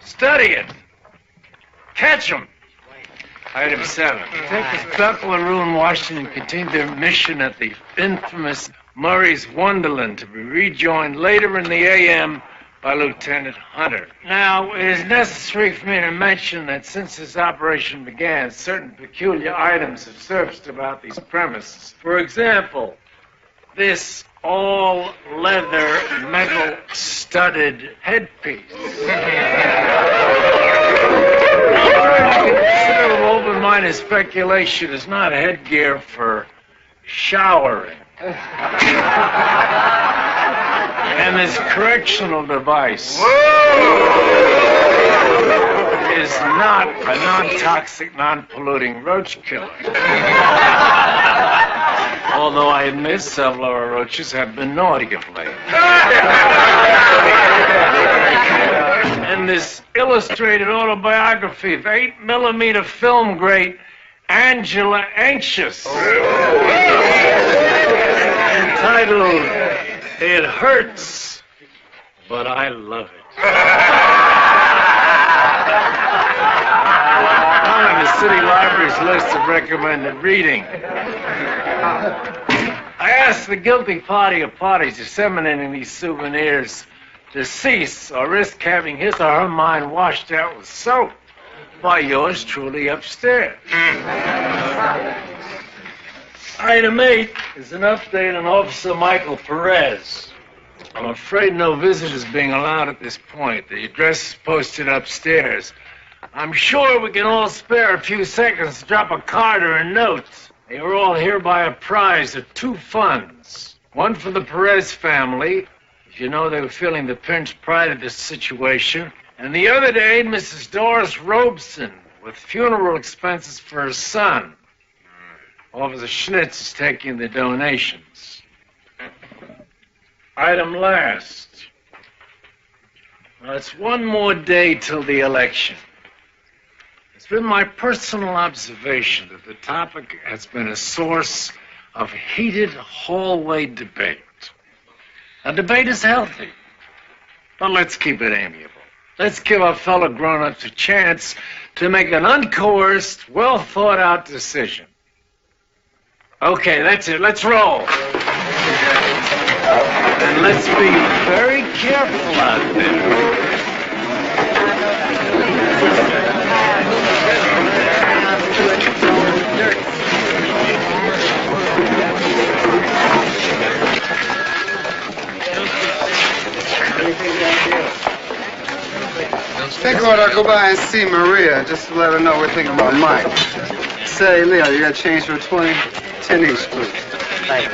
Study it. Catch them. Item 7. Detectives Buckle and Rue in Washington continued their mission at the infamous Murray's Wonderland to be rejoined later in the a.m. by Lieutenant Hunter. Now, it is necessary for me to mention that since this operation began, certain peculiar items have surfaced about these premises. For example, this all-leather, metal-studded headpiece. Considerable open-minded speculation is not headgear for showering. And this correctional device is not a non-toxic, non-polluting roach killer. Although I admit several of our roaches have been naughty of late. And this illustrated autobiography of 8mm film great Angela Anxious, entitled It Hurts, But I Love It. On the city library's list of recommended reading. I asked the guilty party of parties disseminating these souvenirs to cease or risk having his or her mind washed out with soap by yours truly upstairs. Item 8 is an update on Officer Michael Perez. I'm afraid no visitors being allowed at this point. The address is posted upstairs. I'm sure we can all spare a few seconds to drop a card or a note. They were all hereby apprised of 2 funds. One for the Perez family, if you know they were feeling the pinch pride of this situation. And the other to aid Mrs. Doris Robeson with funeral expenses for her son. Officer Schnitz is taking the donations. Item last. Now, it's one more day till the election. It's been my personal observation that the topic has been a source of heated hallway debate. Now, debate is healthy, but let's keep it amiable. Let's give our fellow grown-ups a chance to make an uncoerced, well-thought-out decision. Okay, that's it. Let's roll. And let's be very careful out there. I think I'll go by and see Maria, just to let her know we're thinking about Mike. Say, Leo, you got change for a 20? 10 each, please. Thank you.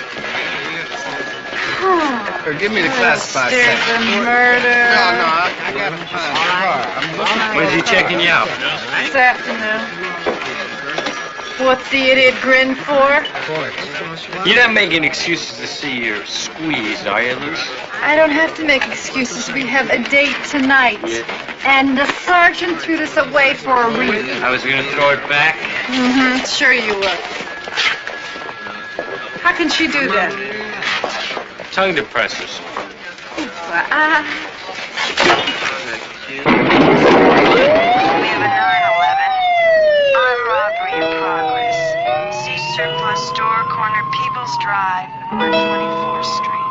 Or give me the classified There's a murder. No, I got him fine. When's he checking you out? This afternoon. What's the idiot grin for? You're not making excuses to see your squeeze, are you, Luce? I don't have to make excuses. We have a date tonight. And the sergeant threw this away for a reason. I was going to throw it back. Mm-hmm. Sure you would. How can she do that? Tongue depressors. We have a 911. Armed robbery in progress. See surplus store, corner Peebles Drive, 124th Street.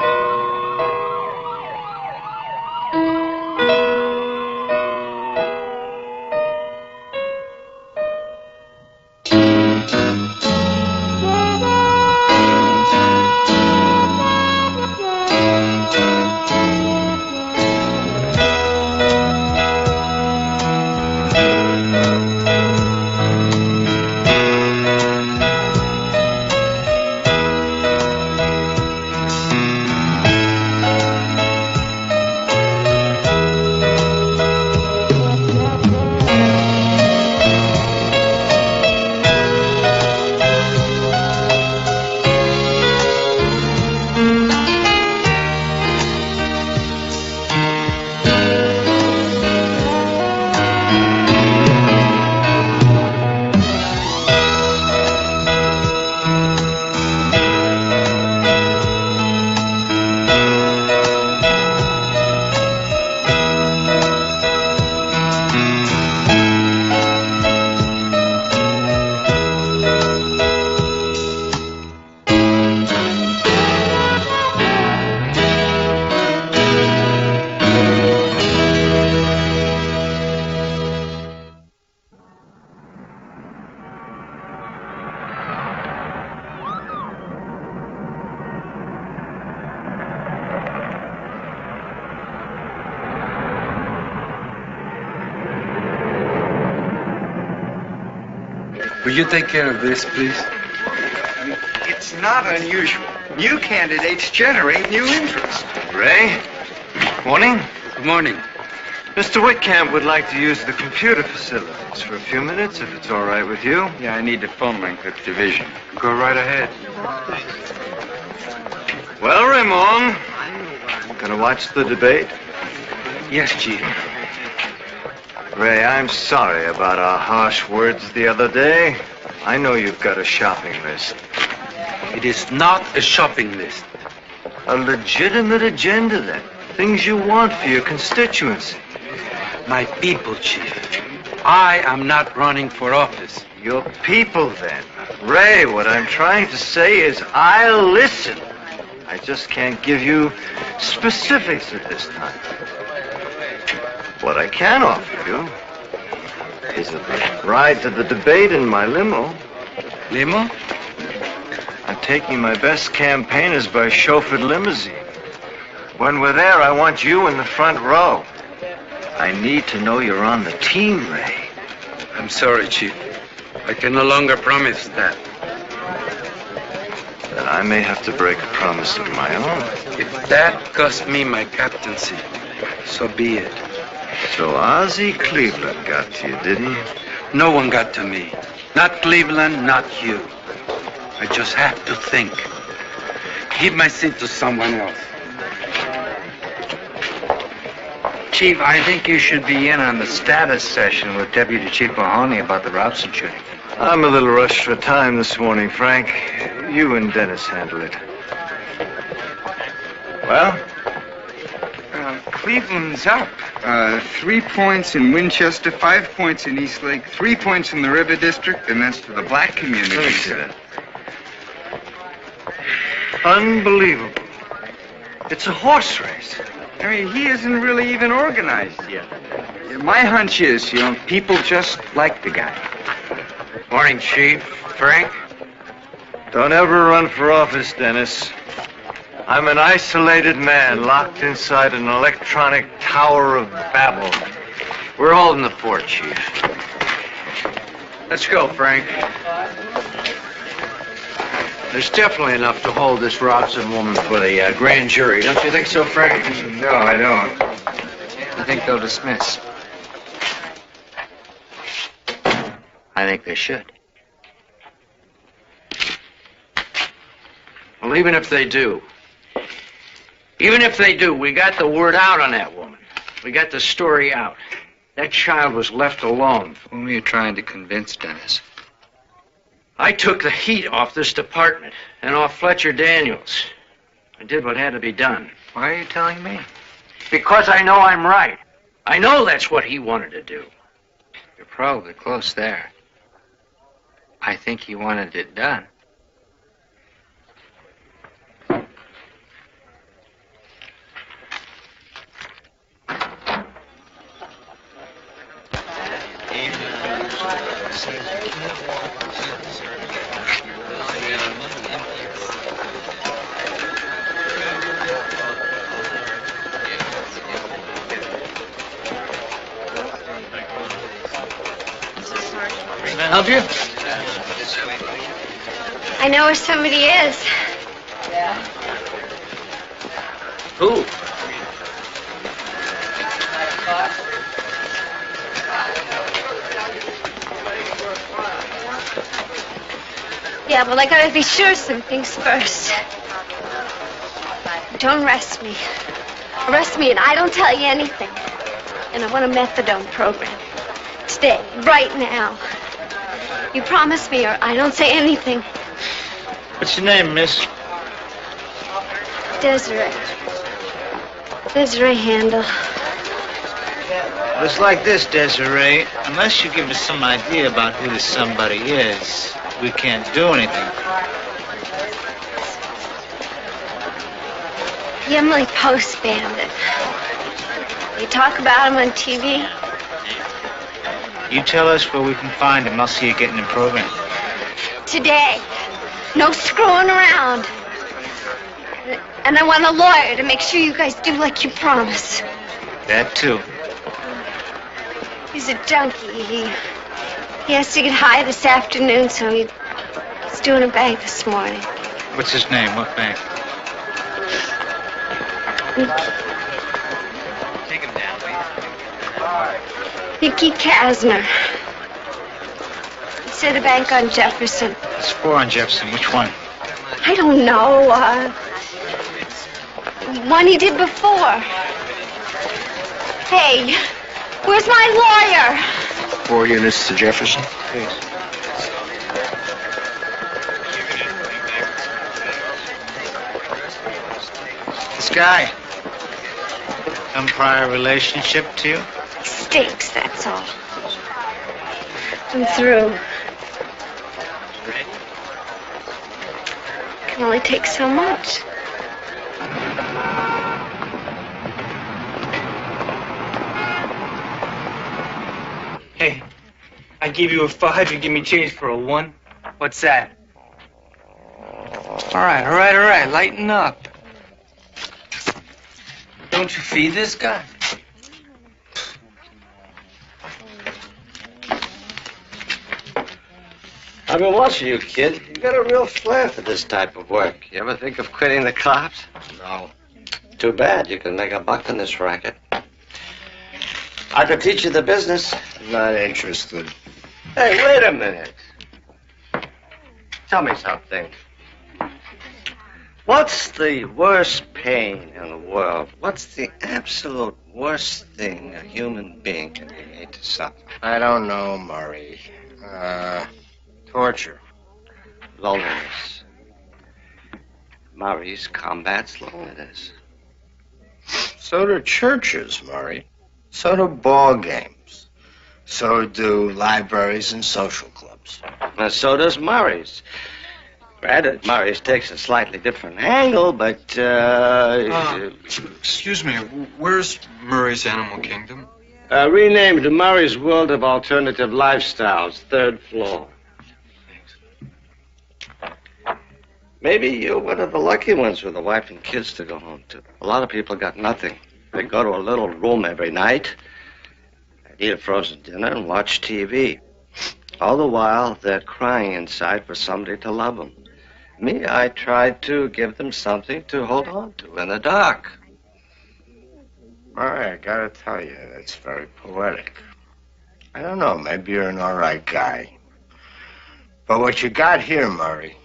Will you take care of this, please? It's not unusual. New candidates generate new interest. Ray? Morning. Good morning. Mr. Whitcamp would like to use the computer facilities for a few minutes, if it's all right with you. Yeah, I need the phone link with division. Go right ahead. Well, Raymond, gonna watch the debate? Yes, Chief. Ray, I'm sorry about our harsh words the other day. I know you've got a shopping list. It is not a shopping list. A legitimate agenda, then. Things you want for your constituency. My people, Chief. I am not running for office. Your people, then. Ray, what I'm trying to say is I'll listen. I just can't give you specifics at this time. What I can offer you is a ride to the debate in my limo. Limo? I'm taking my best campaigners by chauffeured limousine. When we're there, I want you in the front row. I need to know you're on the team, Ray. I'm sorry, Chief. I can no longer promise that. Then I may have to break a promise of my own. If that cost me my captaincy, so be it. So Ozzie Cleveland got to you, didn't he? No one got to me. Not Cleveland, not you. I just have to think. Give my seat to someone else. Chief, I think you should be in on the status session with Deputy Chief Mahoney about the Robson shooting. I'm a little rushed for time this morning, Frank. You and Dennis handle it. Well? Cleveland's up. 3 points in Winchester, 5 points in Eastlake, 3 points in the River District, and that's to the black community. Let me see that. Unbelievable. It's a horse race. I mean, he isn't really even organized yet. My hunch is, people just like the guy. Morning, Chief. Frank? Don't ever run for office, Dennis. I'm an isolated man locked inside an electronic tower of Babel. We're holding the fort, Chief. Let's go, Frank. There's definitely enough to hold this Robson woman for the grand jury. Don't you think so, Frank? No, I don't. I think they'll dismiss. I think they should. Well, even if they do, we got the word out on that woman. We got the story out. That child was left alone. Whom are you trying to convince, Dennis? I took the heat off this department and off Fletcher Daniels. I did what had to be done. Why are you telling me? Because I know I'm right. I know that's what he wanted to do. You're probably close there. I think he wanted it done. Can I help you? I know where somebody is. Who? Yeah, well, I gotta be sure of some things first. Don't arrest me. Arrest me and I don't tell you anything. And I want a methadone program. Today, right now. You promise me or I don't say anything. What's your name, miss? Desiree. Desiree Handel. It's like this, Desiree. Unless you give us some idea about who this somebody is, we can't do anything. The Emily Post Bandit. You talk about him on TV? You tell us where we can find him. I'll see you getting in program. Today. No screwing around. And I want a lawyer to make sure you guys do like you promise. That too. He's a junkie. He has to get high this afternoon, so he's doing a bank this morning. What's his name? What bank? Take him down, please. Nicky Kasner. It's at a bank on Jefferson. It's 4 on Jefferson. Which one? I don't know. One he did before. Hey, where's my lawyer? 4 units to Jefferson. Please. This guy. Some prior relationship to you? Stinks, that's all. I'm through. Can only take so much. Hey, I give you a 5, you give me change for a 1. What's that? All right. Lighten up. Don't you feed this guy? I've been watching you, kid. You got a real flair for this type of work. You ever think of quitting the cops? No. Too bad. You can make a buck in this racket. I could teach you the business. Not interested. Hey, wait a minute. Tell me something. What's the worst pain in the world? What's the absolute worst thing a human being can be made to suffer? I don't know, Murray. Torture. Loneliness. Murray's combats loneliness. So do churches, Murray. So do ball games. So do libraries and social clubs. And so does Murray's. Granted, Murray's takes a slightly different angle, but, Excuse me, where's Murray's Animal Kingdom? renamed to Murray's World of Alternative Lifestyles, 3rd floor. Maybe you're one of the lucky ones with a wife and kids to go home to. A lot of people got nothing. They go to a little room every night, eat a frozen dinner, and watch TV. All the while, they're crying inside for somebody to love them. Me, I tried to give them something to hold on to in the dark. Murray, I gotta tell you, that's very poetic. I don't know, maybe you're an all right guy. But what you got here, Murray,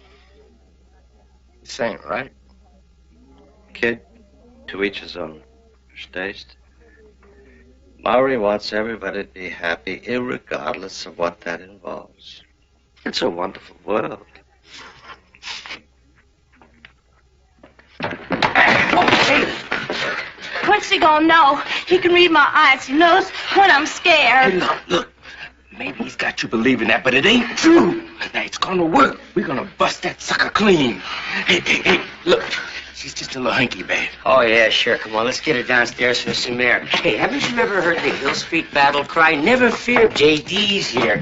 this ain't right. Kid, to each his own. First taste. Murray wants everybody to be happy, irregardless of what that involves. It's a wonderful world. Quincy gonna know. He can read my eyes. He knows when I'm scared. Hey, look. Maybe he's got you believing that, but it ain't true. Now, it's gonna work. We're gonna bust that sucker clean. Hey, look. She's just a little hanky, babe. Oh, yeah, sure. Come on, let's get her downstairs for some air. Hey, haven't you ever heard the Hill Street battle cry? Never fear, JD's here.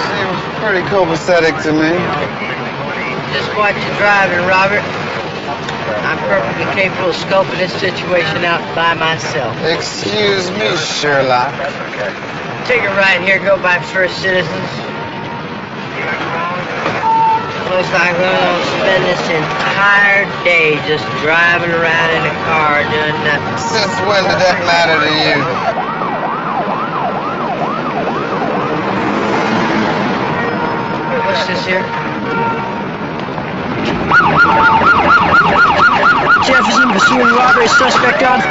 Seems pretty copacetic to me. Just watch you driving, Robert. I'm perfectly capable of scoping this situation out by myself. Excuse me, Sherlock. Take a ride here, go by First Citizens. Looks like we're gonna spend this entire day just driving around in a car doing nothing. Since when did that matter to you? What's this here? Jefferson pursuing robbery suspect on.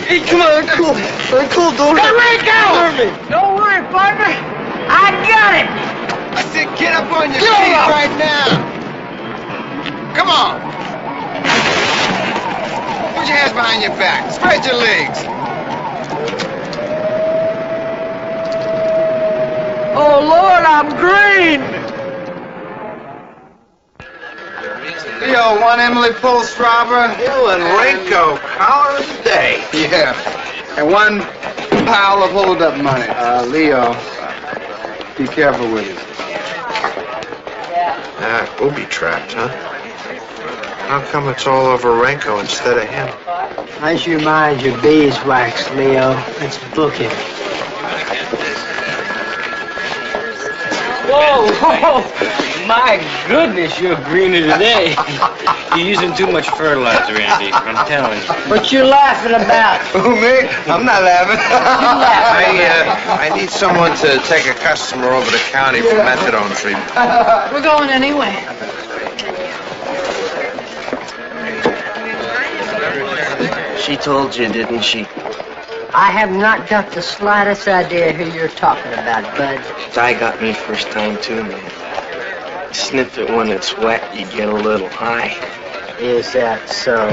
Hey, come on, uncle. Uncle, don't Let go! Don't worry, partner. I got it. I said get up on your feet right now. Come on. Put your hands behind your back. Spread your legs. Oh, Lord, I'm green. Yo, one Emily Post robber? Hill and Rinko, collar of the day. Yeah. And one pile of hold-up money. Leo, be careful with it. Booby-trapped, huh? How come it's all over Renko instead of him? As you mind your beeswax, Leo, let's book him. Whoa, whoa! My goodness, you're greener today. You're using too much fertilizer, Andy. I'm telling you. What you laughing about? Who, me? I'm not laughing. I need someone to take a customer over to county for methadone treatment. We're going anyway. She told you, didn't she? I have not got the slightest idea who you're talking about, Bud. Di got me first time, too, man. Sniff it when it's wet, you get a little high. Is that so?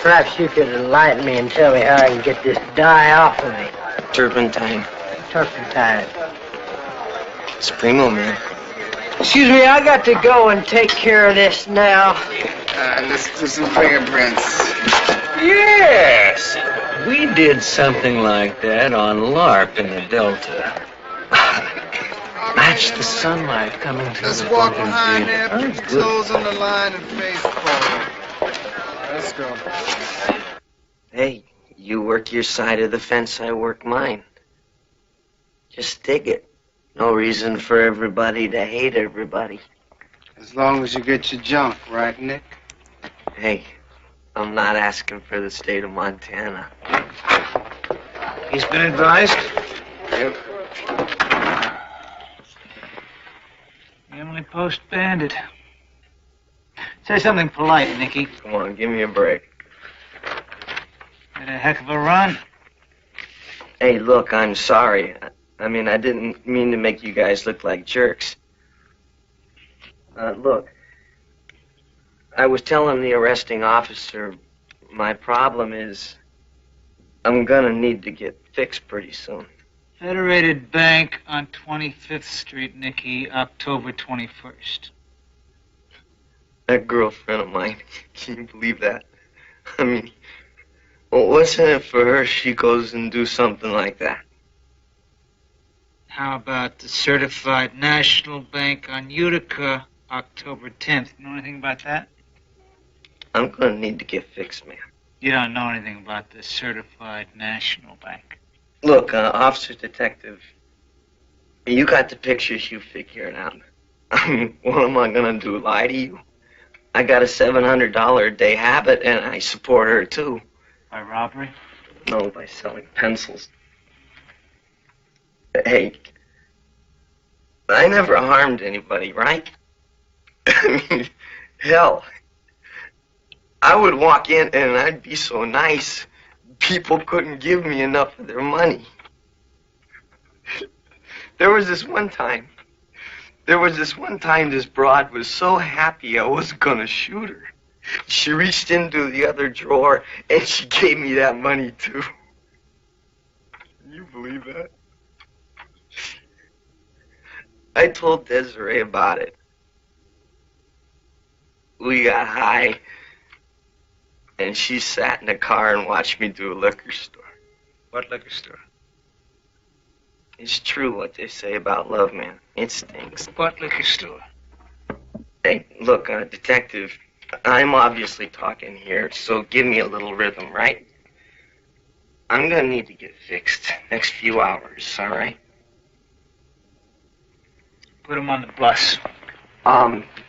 Perhaps you could enlighten me and tell me how I can get this dye off of me. Turpentine. Turpentine. It's primo, man. Excuse me, I got to go and take care of this now. Let's do some fingerprints. Yes! We did something like that on LARP in the Delta. Match the sunlight coming through Let's the walk building behind theater. there, put your toes on the line and face forward. Let's go. Hey, you work your side of the fence, I work mine. Just dig it. No reason for everybody to hate everybody. As long as you get your junk, right, Nick? Hey, I'm not asking for the state of Montana. He's been advised? Yep. Emily Post Bandit. Say something polite, Nicky. Come on, give me a break. Had a heck of a run. Hey, look, I'm sorry. I mean, I didn't mean to make you guys look like jerks. Look, I was telling the arresting officer my problem is I'm gonna need to get fixed pretty soon. Federated Bank on 25th Street, Nicky, October 21st. That girlfriend of mine, can you believe that? I mean, well, what's in it for her she goes and do something like that? How about the Certified National Bank on Utica, October 10th? Know anything about that? I'm gonna need to get fixed, man. You don't know anything about the Certified National Bank. Look, Officer Detective, you got the pictures, you figure it out. I mean, what am I gonna do, lie to you? I got a $700 a day habit, and I support her, too. By robbery? No, by selling pencils. Hey, I never harmed anybody, right? I mean, hell, I would walk in and I'd be so nice, people couldn't give me enough of their money. There was this one time this broad was so happy I wasn't gonna shoot her. She reached into the other drawer and she gave me that money too. Can you believe that? I told Desiree about it. We got high, and she sat in the car and watched me do a liquor store. What liquor store? It's true what they say about love, man. It stinks. What liquor store? Hey, look, Detective, I'm obviously talking here, so give me a little rhythm, right? I'm gonna need to get fixed next few hours, all right? Put him on the bus.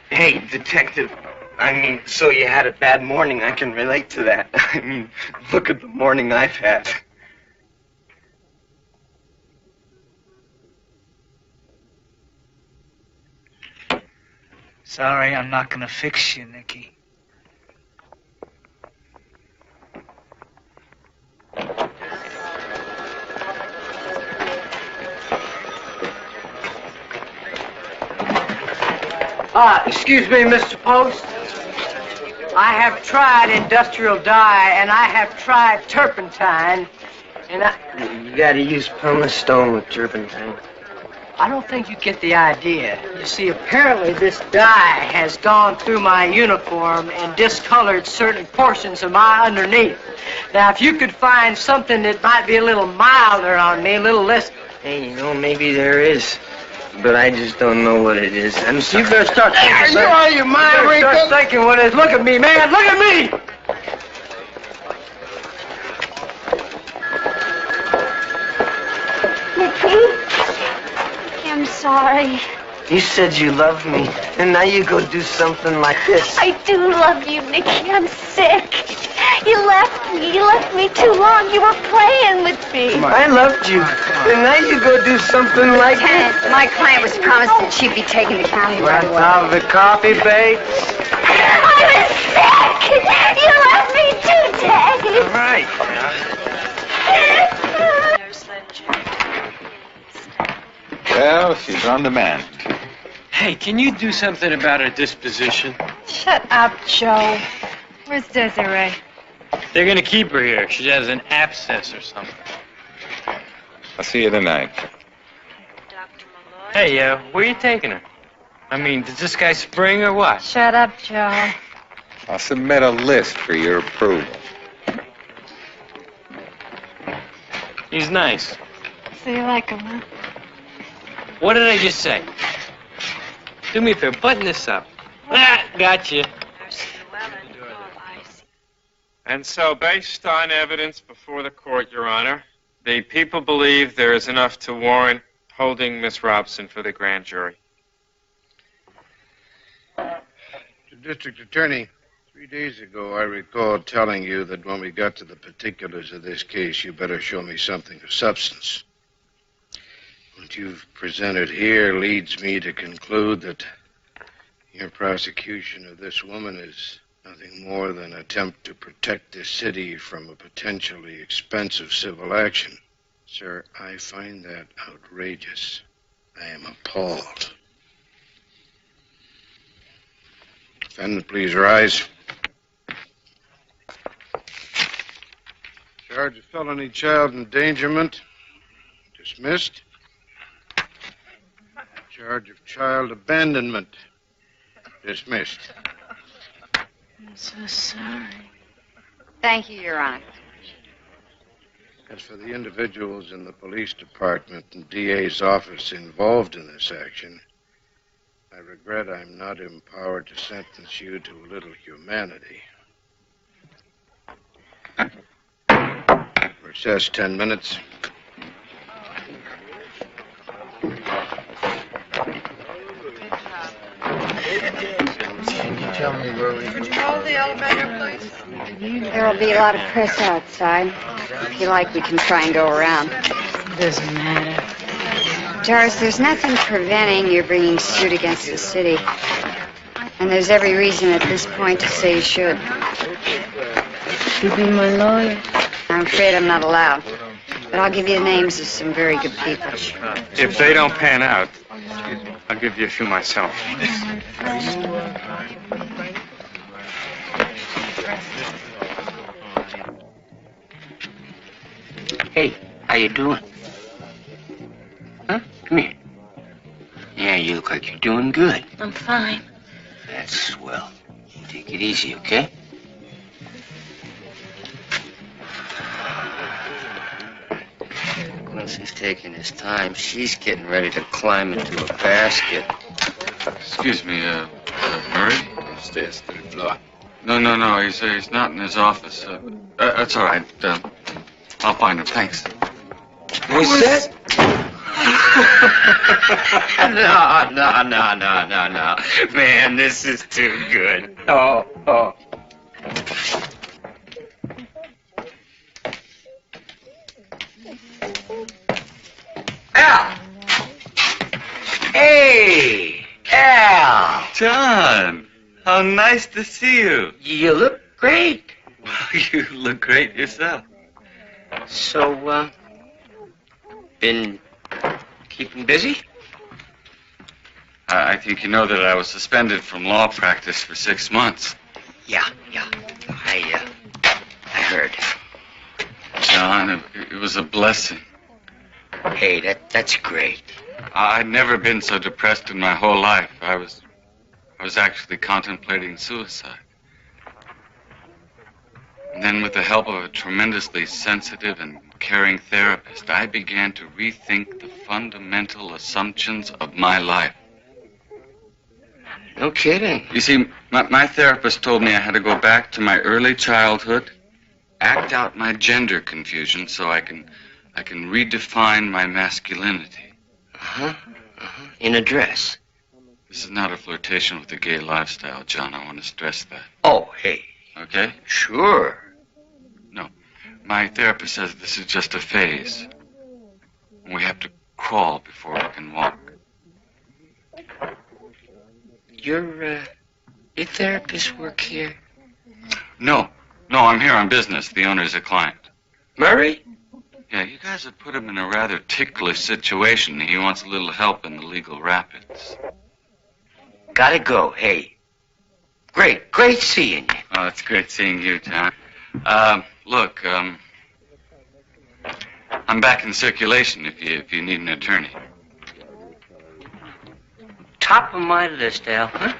Hey, Detective, I mean, so you had a bad morning. I can relate to that. I mean, look at the morning I've had. Sorry, I'm not gonna fix you, Nicky. Excuse me, Mr. Post. I have tried industrial dye, and I have tried turpentine, and You gotta use pumice stone with turpentine. I don't think you get the idea. You see, apparently this dye has gone through my uniform and discolored certain portions of my underneath. Now, if you could find something that might be a little milder on me, a little less... Hey, you know, maybe there is. But I just don't know what it is. I'm sorry. You better start thinking. Are you mind You better start thinking what it is. Look at me, man. Look at me. I'm sorry. You said you loved me, and now you go do something like this. I do love you, Nicky. I'm sick. You left me. You left me too long. You were playing with me. I loved you, and now you go do something like this. Lieutenant, my client was promised that she'd be taken to county right away. Have the coffee, babe? I was sick. You left me too, Daddy. All right. Well, she's on demand. Hey, can you do something about her disposition? Shut up, Joe. Where's Desiree? They're gonna keep her here. She has an abscess or something. I'll see you tonight. Hey, where you taking her? I mean, does this guy spring or what? Shut up, Joe. I'll submit a list for your approval. He's nice. So you like him, huh? What did I just say? Do me a favor, button this up. Ah, gotcha. And so, based on evidence before the court, Your Honor, the people believe there is enough to warrant holding Miss Robson for the grand jury. District Attorney, 3 days ago I recall telling you that when we got to the particulars of this case, you better show me something of substance. What you've presented here leads me to conclude that your prosecution of this woman is nothing more than an attempt to protect this city from a potentially expensive civil action. Sir, I find that outrageous. I am appalled. Defendant, please rise. Charge of felony child endangerment. Dismissed. Charge of child abandonment. Dismissed. I'm so sorry. Thank you, Your Honor. As for the individuals in the police department and DA's office involved in this action, I regret I'm not empowered to sentence you to a little humanity. Recess 10 minutes. Can you tell me where we... Could you hold the elevator, please? There'll be a lot of press outside. If you like, we can try and go around. Doesn't matter. Doris, there's nothing preventing your bringing suit against the city. And there's every reason at this point to say you should. You be my lawyer? I'm afraid I'm not allowed. But I'll give you the names of some very good people. If they don't pan out, I'll give you a few myself. Hey, how you doing? Huh? Come here. Yeah, you look like you're doing good. I'm fine. That's swell. Take it easy, okay? Quincy's taking his time. She's getting ready to climb into a basket. Excuse me, Murray? Upstairs, third floor. No, he's not in his office. That's all right. I'll find him. Thanks. Who's that? No. Man, this is too good. Oh. Al! Hey! Al! John, how nice to see you. You look great. You look great yourself. So, been keeping busy? I think you know that I was suspended from law practice for 6 months. Yeah. I heard. John, it was a blessing. Hey, that's great. I'd never been so depressed in my whole life. I was actually contemplating suicide. And then with the help of a tremendously sensitive and caring therapist, I began to rethink the fundamental assumptions of my life. No kidding. You see, my therapist told me I had to go back to my early childhood, act out my gender confusion so I can redefine my masculinity. In a dress. This is not a flirtation with the gay lifestyle, John. I want to stress that. Oh, hey. Okay? Sure. No. My therapist says this is just a phase. We have to crawl before we can walk. Your therapist work here? No, I'm here on business. The owner's a client. Murray? Yeah, you guys have put him in a rather ticklish situation. He wants a little help in the legal rapids. Gotta go, hey. Great seeing you. Oh, it's great seeing you, John. Look, I'm back in circulation if you need an attorney. Top of my list, Al, huh?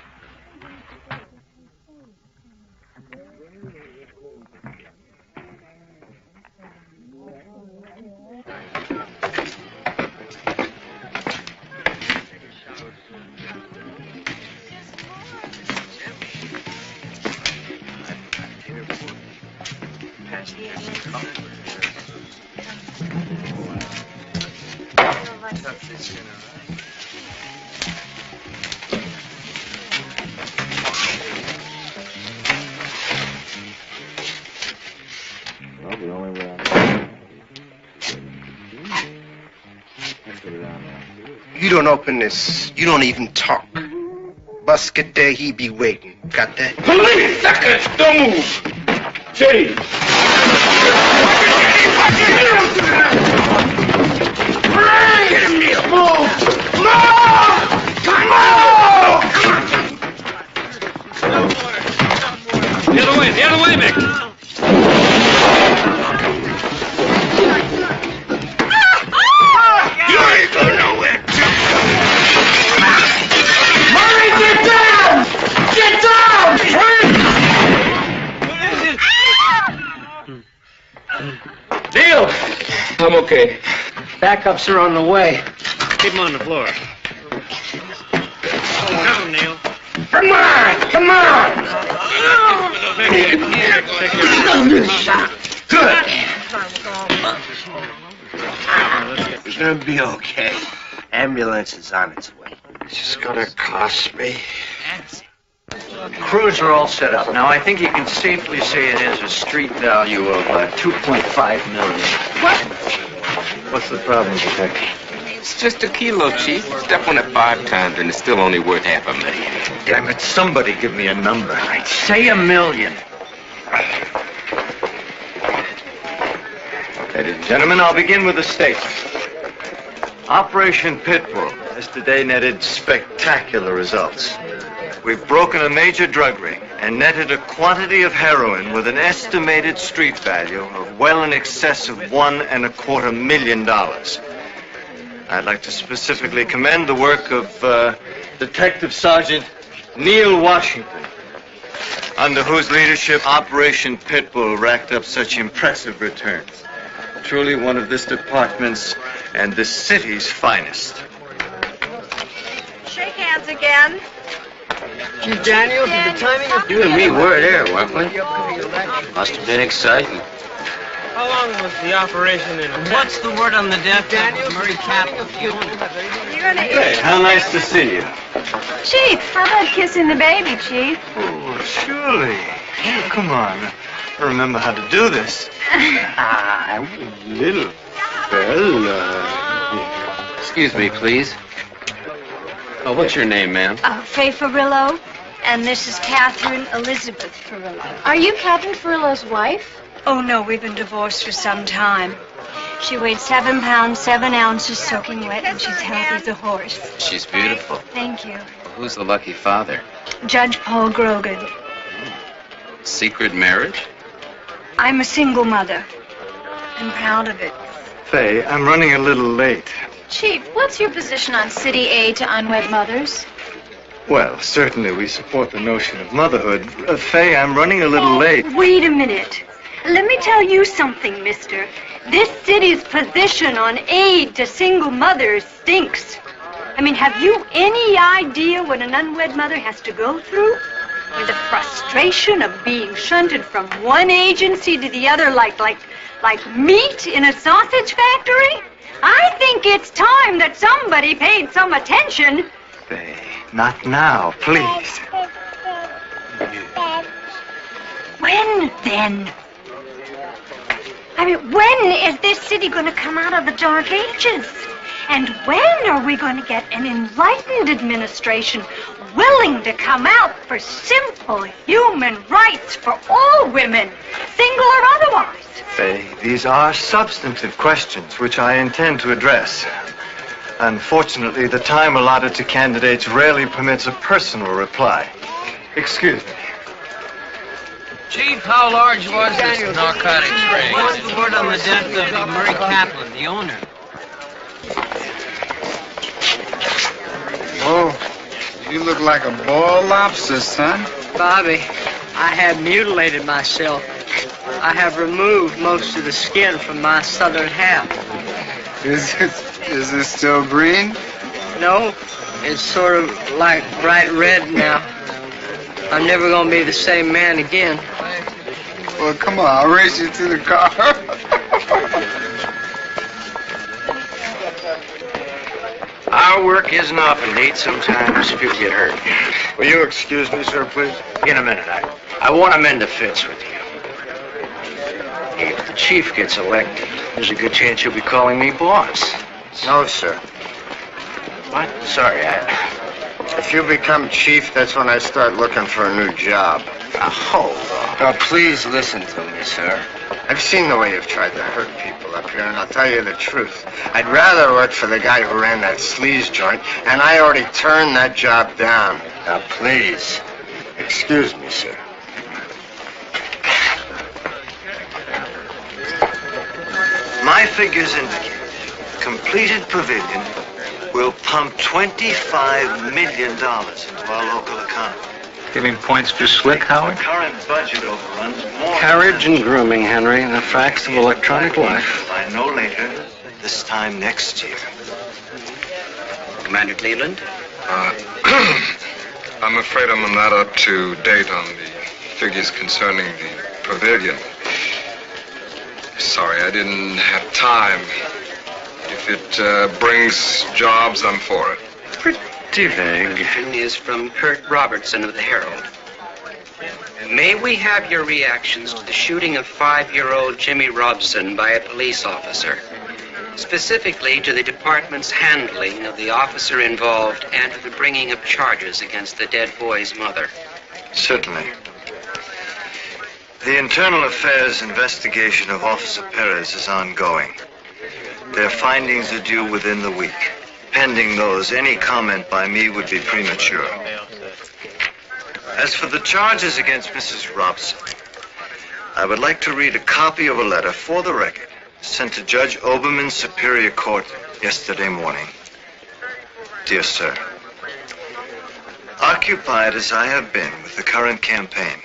You don't open this. You don't even talk. Busket there, he be waiting. Got that? Police! Suckers! Don't move! Jay! Get him, Neil! Move! Move! Come on! The other way, Mick! You ain't going nowhere! Murray, get down! Get down! Neil! I'm okay. Backups are on the way. Keep him on the floor. Come, Neil. Come on! Come on! Good! You're gonna be okay. Ambulance is on its way. It's gonna cost me. Crews are all set up. Now, I think you can safely say it has a street value of $2.5 million. What? What's the problem, Detective? It's just a kilo, Chief. Step on it 5 times and it's still only worth $500,000. Damn it, somebody give me a number. I'd say $1 million. Ladies and gentlemen, I'll begin with the statement. Operation Pitbull has today netted spectacular results. We've broken a major drug ring and netted a quantity of heroin with an estimated street value of well in excess of $1.25 million. I'd like to specifically commend the work of Detective Sergeant Neil Washington, under whose leadership Operation Pitbull racked up such impressive returns. Truly one of this department's and this city's finest. Shake hands again. Chief Daniels, the timing of... You and me were there, weren't we? Must have been exciting. How long was the operation in? What's the word on the death of Murray Capital? Hey, How nice to see you. Chief, how about kissing the baby, Chief? Oh, surely. Oh, come on. I remember how to do this. Little fella. Excuse me, please. Oh, what's your name, ma'am? Faye Farillo, and this is Catherine Elizabeth Farillo. Are you Captain Farillo's wife? Oh, no, we've been divorced for some time. She weighed 7 pounds, 7 ounces soaking wet, and she's healthy as a horse. She's beautiful. Thank you. Who's the lucky father? Judge Paul Grogan. Secret marriage? I'm a single mother. I'm proud of it. Faye, I'm running a little late. Chief, what's your position on city aid to unwed mothers? Well, certainly we support the notion of motherhood. Faye, I'm running a little late. Wait a minute. Let me tell you something, mister. This city's position on aid to single mothers stinks. I mean, have you any idea what an unwed mother has to go through? With the frustration of being shunted from one agency to the other like meat in a sausage factory? I think it's time that somebody paid some attention. Faye, not now, please. When, then? I mean, when is this city going to come out of the Dark Ages? And when are we going to get an enlightened administration willing to come out for simple human rights for all women, single or otherwise? Faye, these are substantive questions which I intend to address. Unfortunately, the time allotted to candidates rarely permits a personal reply. Excuse me. Chief, how large was this narcotics ring? What's the word on the death of Murray Kaplan, the owner? Oh, you look like a boiled lobster, son. Bobby, I have mutilated myself. I have removed most of the skin from my southern half. Is it still green? No, it's sort of like bright red now. I'm never gonna be the same man again. Well, come on, I'll race you to the car. Our work isn't often neat. Sometimes people get hurt. Will you excuse me, sir, please? In a minute. I want to mend the fence with you. If the chief gets elected, there's a good chance you'll be calling me boss. No, sir. What? Sorry, If you become chief, that's when I start looking for a new job. Now, hold on. Now, please listen to me, sir. I've seen the way you've tried to hurt people up here, and I'll tell you the truth. I'd rather work for the guy who ran that sleaze joint, and I already turned that job down. Now, please, excuse me, sir. My figures indicate completed pavilion will pump $25 million into our local economy. Giving points for slick, Howard? Current budget overruns more. Carriage and grooming, Henry, the facts of electronic life. By no later this time next year. Commander Cleveland? I'm afraid I'm not up to date on the figures concerning the pavilion. Sorry, I didn't have time. If it brings jobs, I'm for it. Pretty vague. Is from Kurt Robertson of the Herald. May we have your reactions to the shooting of 5-year-old Jimmy Robson by a police officer? Specifically to the department's handling of the officer involved and to the bringing of charges against the dead boy's mother. Certainly. The internal affairs investigation of Officer Perez is ongoing. Their findings are due within the week. Pending those, any comment by me would be premature. As for the charges against Mrs. Robson, I would like to read a copy of a letter for the record sent to Judge Oberman's Superior Court yesterday morning. Dear sir, occupied as I have been with the current campaign,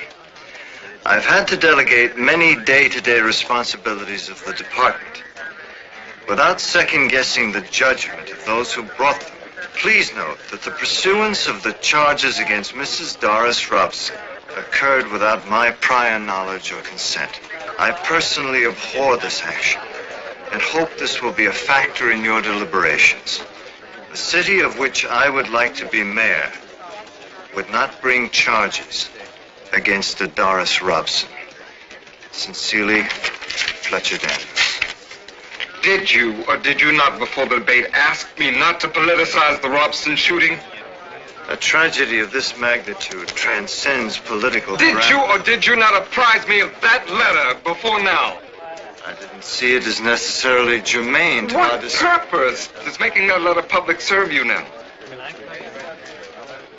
I've had to delegate many day-to-day responsibilities of the department. Without second-guessing the judgment of those who brought them, please note that the pursuance of the charges against Mrs. Doris Robson occurred without my prior knowledge or consent. I personally abhor this action and hope this will be a factor in your deliberations. The city of which I would like to be mayor would not bring charges against a Doris Robson. Sincerely, Fletcher Daniels. Did you or did you not, before the debate, ask me not to politicize the Robson shooting? A tragedy of this magnitude transcends political Did parameters. you or did you not apprise me of that letter before now? I didn't see it as necessarily germane to our What discussion. purpose does making that letter public serve you now?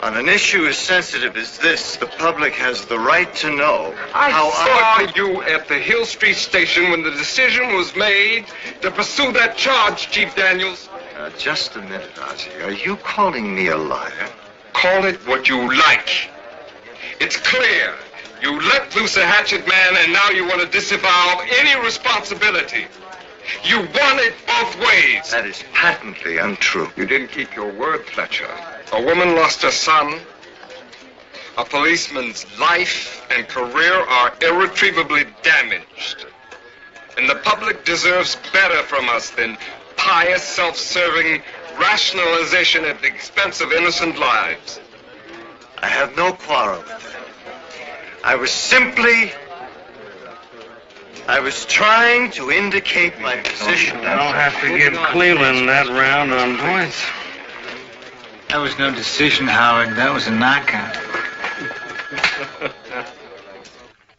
On an issue as sensitive as this, the public has the right to know I how saw you at the Hill Street station when the decision was made to pursue that charge, Chief Daniels. Just a minute, Ozzy. Are you calling me a liar? Call it what you like. It's clear. You let loose a hatchet man, and now you want to disavow any responsibility. You want it both ways. That is patently untrue. You didn't keep your word, Fletcher. A woman lost her son. A policeman's life and career are irretrievably damaged. And the public deserves better from us than pious, self-serving rationalization at the expense of innocent lives. I have no quarrel with that. I was trying to indicate my position. I don't have to give Cleveland that round on points. That was no decision, Howard. That was a knockout.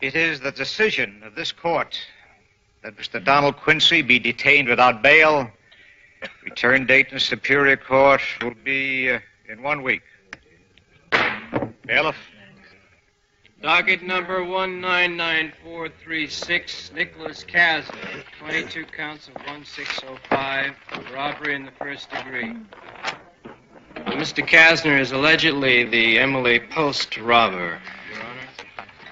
It is the decision of this court that Mr. Donald Quincy be detained without bail. Return date in Superior Court will be in 1 week. Bailiff. Docket number 1999436, Nicholas Kasner, 22 counts of 1605, robbery in the first degree. Mr. Kasner is allegedly the Emily Post robber, Your Honor.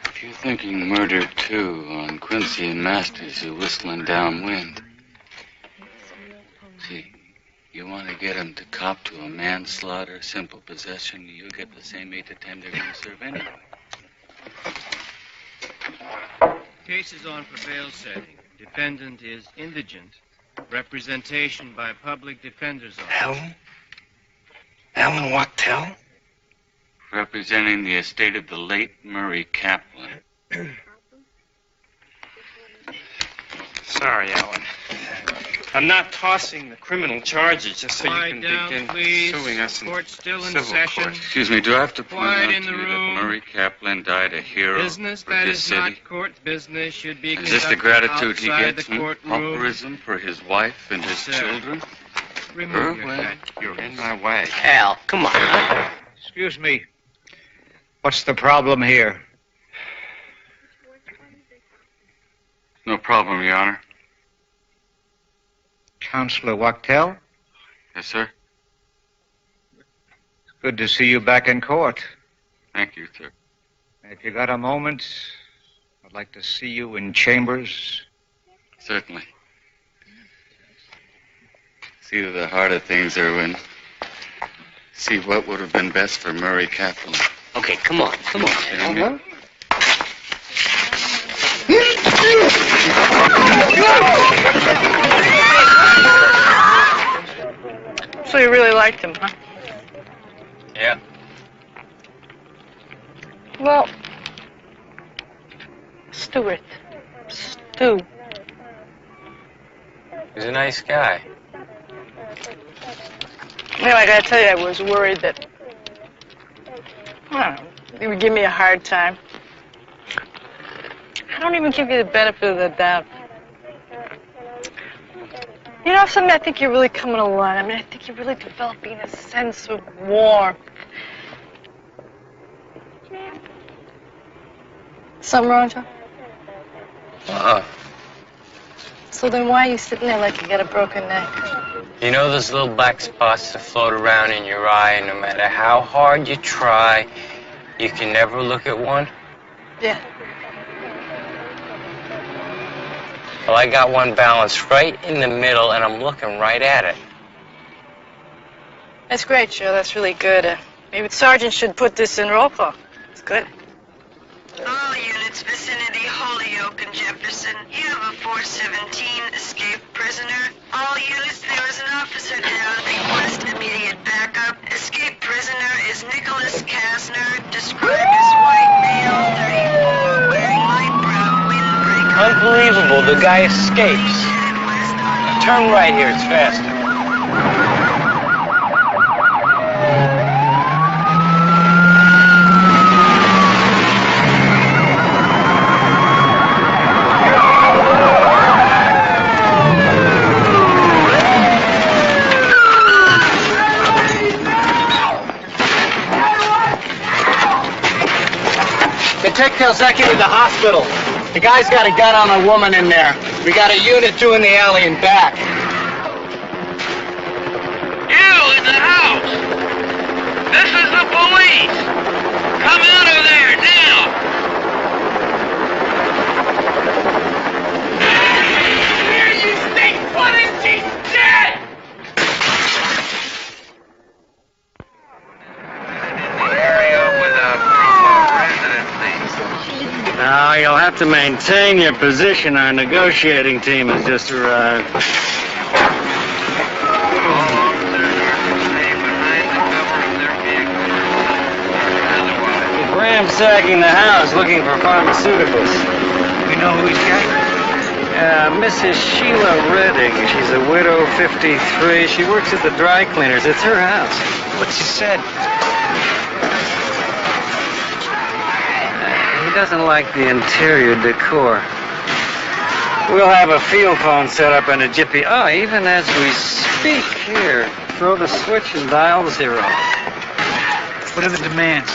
If you're thinking murder, too, on Quincy and Masters, you're whistling downwind. See, you want to get him to cop to a manslaughter, simple possession, you'll get the same 8 to 10 they're going to serve anyway. Case is on for bail setting. Defendant is indigent. Representation by public defender's office. Helen? Ellen Wachtell? Representing the estate of the late Murray Kaplan. Sorry, Alan. I'm not tossing the criminal charges just so you can begin suing us in Court still in civil session. court. Excuse me, do I have to point Quiet out in to the you room. that Murray Kaplan died a hero Business for that this is city? not court business should be Is this the conducted gratitude he outside gets? the courtroom. Pauperism for his wife and his Sir. children? Remove your Well, hat. You're in my way. Al, come on. Excuse me. What's the problem here? No problem, Your Honor. Counselor Wachtell? Yes, sir. It's good to see you back in court. Thank you, sir. If you got a moment, I'd like to see you in chambers. Certainly. See to the heart of things, Irwin. See what would have been best for Murray Kaplan. Okay, come on. Uh-huh. So you really liked him, huh? Yeah. Well, Stu. He's a nice guy. Anyway, I gotta tell you, I was worried that, I don't know, he would give me a hard time. I don't even give you the benefit of the doubt. You know something? I think you're really coming along. I mean, I think you're really developing a sense of warmth. Something wrong, John? So then why are you sitting there like you got a broken neck? You know those little black spots that float around in your eye, and no matter how hard you try, you can never look at one? Yeah. Well, I got one balanced right in the middle, and I'm looking right at it. That's great, Joe. That's really good. Maybe the sergeant should put this in roll call. It's good. All units, vicinity Holyoke and Jefferson. You have a 417 escaped prisoner. All units, there is an officer down. Request immediate backup. Escaped prisoner is Nicholas Kasner, described as white male, 34, wearing light brown windbreaker. Unbelievable. The guy escapes. Turn right here. It's faster. Take Telzeki to the hospital. The guy's got a gun on a woman in there. We got a unit 2 in the alley and back. the house! This is the police! Come out of there, now! Here, you stink footed! She's dead! Now, you'll have to maintain your position. Our negotiating team has just arrived. He's ransacking the house looking for pharmaceuticals. We know who he's got? Mrs. Sheila Redding. She's a widow, 53. She works at the dry cleaners. It's her house. What's he said? He doesn't like the interior decor. We'll have a field phone set up in a jiffy. Oh, even as we speak, here. Throw the switch and dial 0. What are the demands?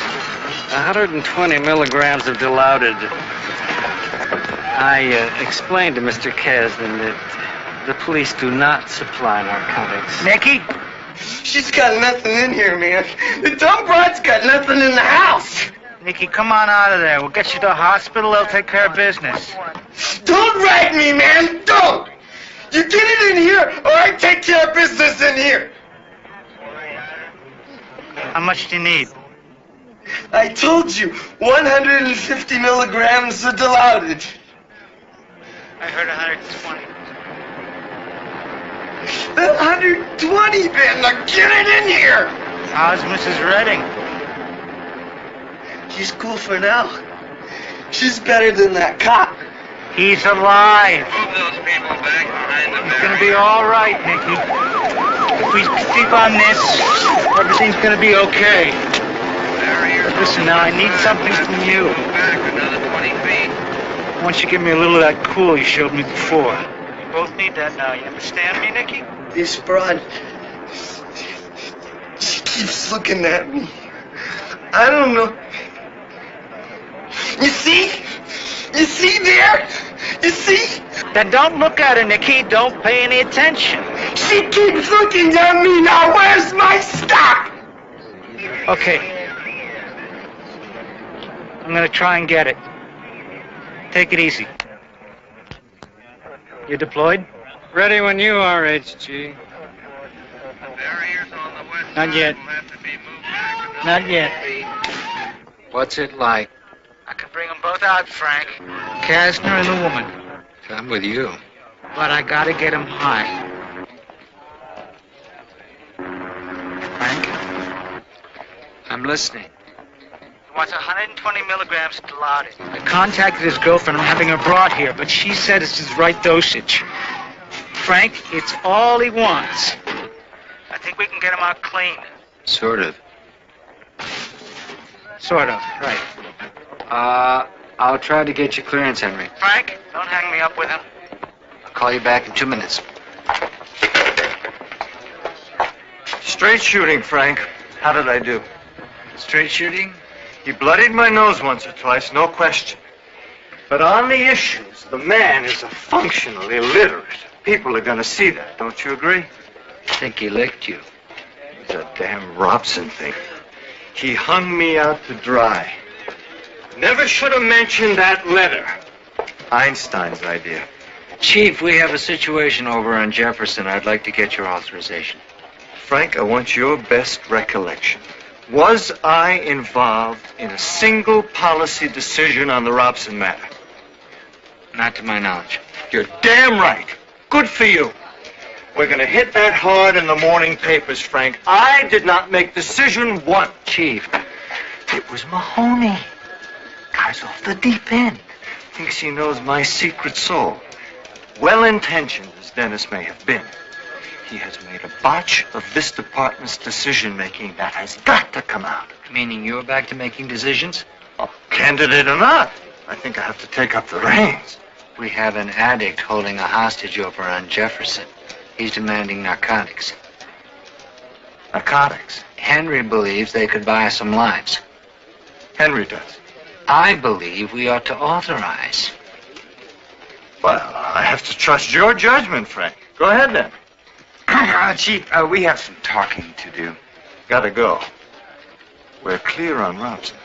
120 milligrams of dilaudid. I explained to Mr. Kasdan that the police do not supply narcotics. Nicky? She's got nothing in here, man. The dumb broad's got nothing in the house. Nicky, come on out of there. We'll get you to the hospital. They'll take care of business. Don't rag me, man. Don't. You get it in here, or I take care of business in here. How much do you need? I told you, 150 milligrams of dilaudid. I heard 120. 120, then. Now get it in here. How's Mrs. Redding? She's cool for now. She's better than that cop. He's alive. It's gonna be all right, Nicky. If we keep on this, everything's gonna be okay. But listen now, I need something from you. I want you to give me a little of that cool you showed me before. We both need that now. You understand me, Nicky? This broad, she keeps looking at me. I don't know. You see? You see there? You see? Then don't look at her, Nicky. Don't pay any attention. She keeps looking at me now. Where's my stock? Okay. I'm gonna try and get it. Take it easy. You deployed? Ready when you are, HG. Not yet. Not yet. What's it like? I can bring them both out, Frank. Kasner and the woman. I'm with you. But I gotta get them high. Frank? I'm listening. He wants 120 milligrams of dilaudid. I contacted his girlfriend. I'm having her brought here, but she said it's his right dosage. Frank, it's all he wants. I think we can get him out clean. Sort of. Sort of, right. I'll try to get you clearance, Henry. Frank, don't hang me up with him. I'll call you back in 2 minutes. Straight shooting, Frank. How did I do? Straight shooting? He bloodied my nose once or twice, no question. But on the issues, the man is a functional illiterate. People are going to see that, don't you agree? I think he licked you. It's a damn Robson thing. He hung me out to dry. Never should have mentioned that letter. Einstein's idea. Chief, we have a situation over on Jefferson. I'd like to get your authorization. Frank, I want your best recollection. Was I involved in a single policy decision on the Robson matter? Not to my knowledge. You're damn right. Good for you. We're going to hit that hard in the morning papers, Frank. I did not make decision one. Chief. It was Mahoney. Guy's off the deep end. Thinks he knows my secret soul. Well-intentioned as Dennis may have been, he has made a botch of this department's decision-making that has got to come out. Meaning you're back to making decisions? Oh, candidate or not, I think I have to take up the reins. We have an addict holding a hostage over on Jefferson. He's demanding narcotics. Narcotics? Henry believes they could buy some lives. Henry does. I believe we ought to authorize. Well, I have to trust your judgment, Frank. Go ahead, then. Chief, we have some talking to do. Gotta go. We're clear on Robson.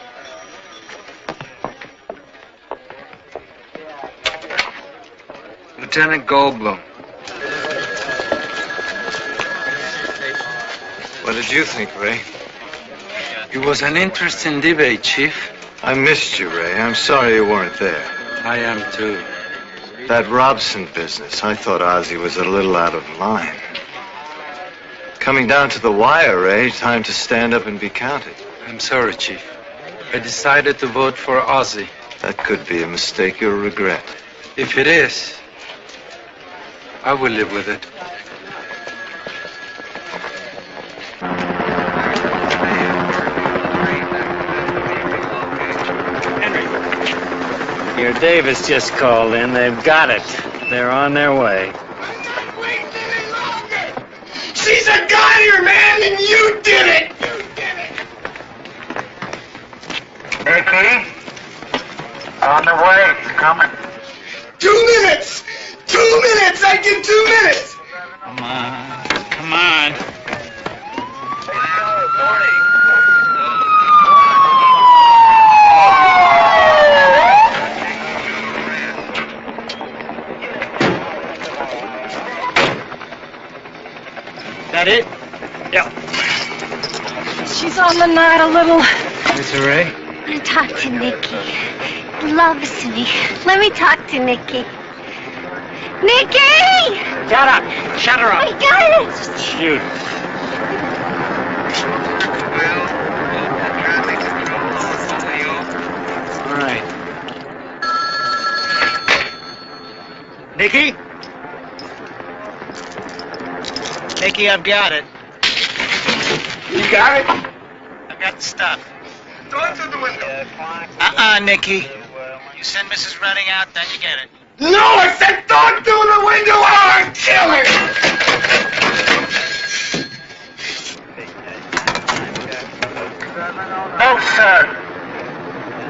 Lieutenant Goldblum. What did you think, Ray? It was an interesting debate, Chief. I missed you, Ray. I'm sorry you weren't there. I am too. That Robson business, I thought Ozzy was a little out of line. Coming down to the wire, Ray. Time to stand up and be counted. I'm sorry, Chief. I decided to vote for Ozzy. That could be a mistake you'll regret. If it is, I will live with it. Your Davis just called in. They've got it. They're on their way. She's a goner, man, and you did it! Nicky? On the way. It's coming. 2 minutes! 2 minutes! I give 2 minutes! Come on. Come on. That it? Yeah. She's on the night a little. Miss Ray? I want to talk to Nicky. Loves me. Let me talk to Nicky. Nicky! Shut up. Shut her up. I got it. Shoot. All right. Nicky? Nicky, I've got it. You got it? I've got the stuff. Throw it through the window. Nicky. You send Mrs. Redding out, then you get it. No, I said throw it through the window or I'll kill her! No, sir.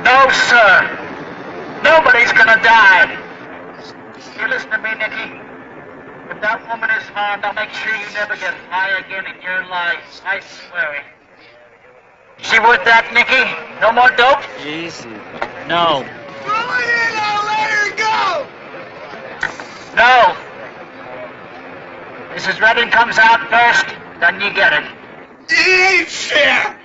No, sir. Nobody's gonna die. You listen to me, Nicky? If that woman is harmed, I'll make sure you never get high again in your life. I swear it. She worth that, Nicky? No more dope? Easy. No. Throw it in, I'll let her go! No. Mrs. Redding comes out first, then you get it. It ain't fair!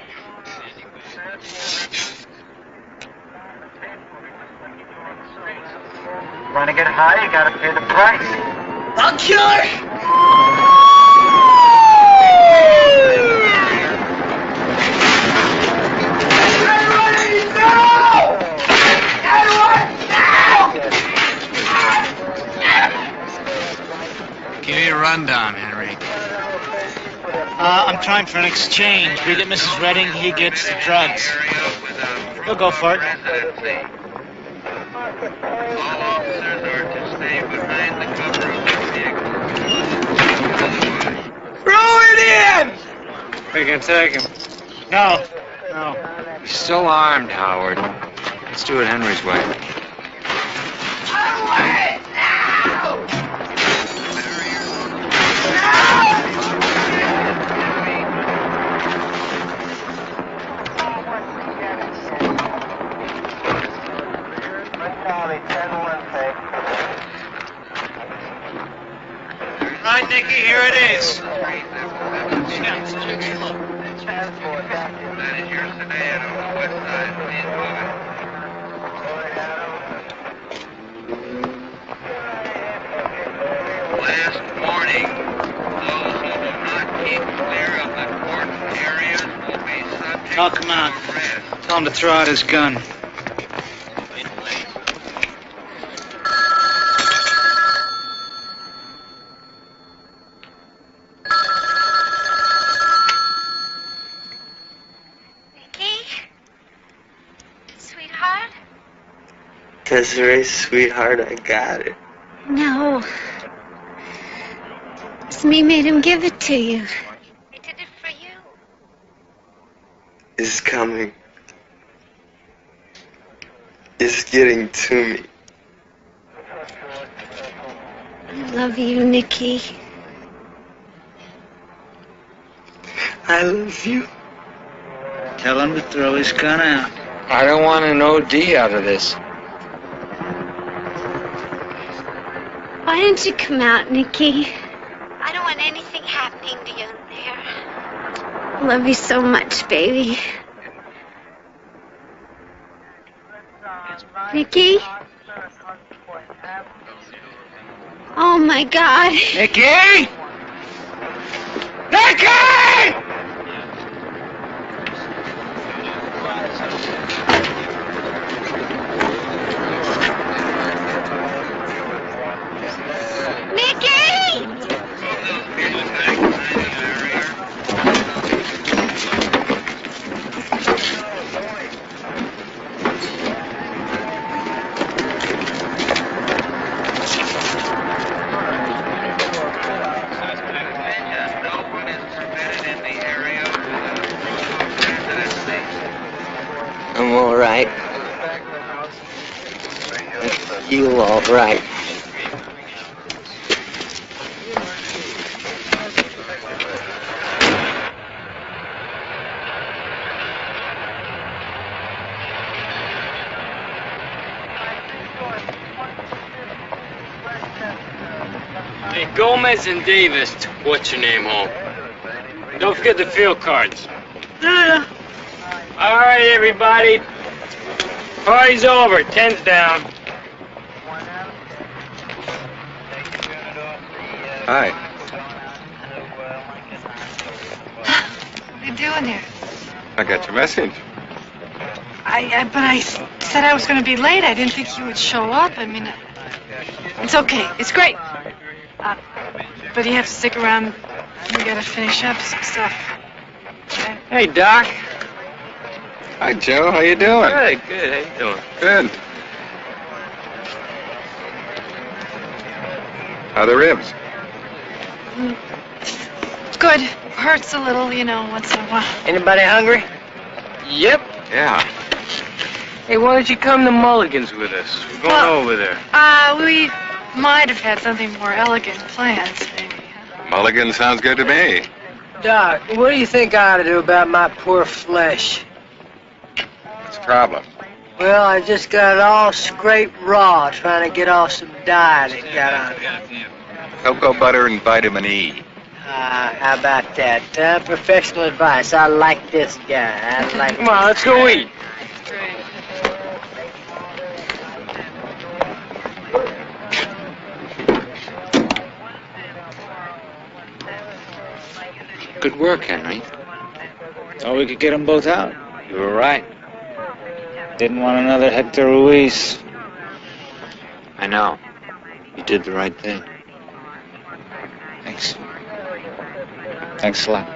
Want to get high, you gotta pay the price. I'll kill her! Give me a rundown, Henry. I'm trying for an exchange. We get Mrs. Redding, he gets the drugs. He'll go for it. All officers are to stay behind the cover of the vehicle. Throw it in! We can take him. No. No. He's still armed, Howard. Let's do it Henry's way. Right, Nicky, here it is. That is your sedan on the west side. Please move it. Last warning. Those who do not keep clear of the court areas will be subject Knock him out. to arrest. Tell him to throw out his gun. Desiree, sweetheart, I got it. No. It's me made him give it to you. He did it for you. It's coming. It's getting to me. I love you, Nicky. I love you. Tell him to throw his gun out. I don't want an OD out of this. Why don't you come out, Nikki? I don't want anything happening to you in there. I love you so much, baby. Nikki? Oh, my God. Nikki! Nikki! I'm all right. You all right? Hey, Gomez and Davis, what's your name home? Don't forget the field cards. Yeah. All right, everybody. Party's over. 10's down. Hi. What are you doing here? I got your message. But I said I was going to be late. I didn't think you would show up. I mean, it's okay. It's great. But you have to stick around. We got to finish up some stuff. Okay? Hey, Doc. Hi, Joe. How you doing? Good, good. How you doing? Good. How are the ribs? Good. Hurts a little, you know, once in a while. Anybody hungry? Yep. Yeah. Hey, why don't you come to Mulligan's with us? We're going over there. We might have had something more elegant planned, maybe. Mulligan sounds good to me. Doc, what do you think I ought to do about my poor flesh? What's the problem? Well, I just got it all scraped raw trying to get off some dye that got on it. Cocoa butter and vitamin E. How about that? Professional advice. I like this guy. Come on, let's go eat. Good work, Henry. Thought we could get them both out. You were right. Didn't want another Hector Ruiz. I know. You did the right thing. Thanks. Thanks a lot.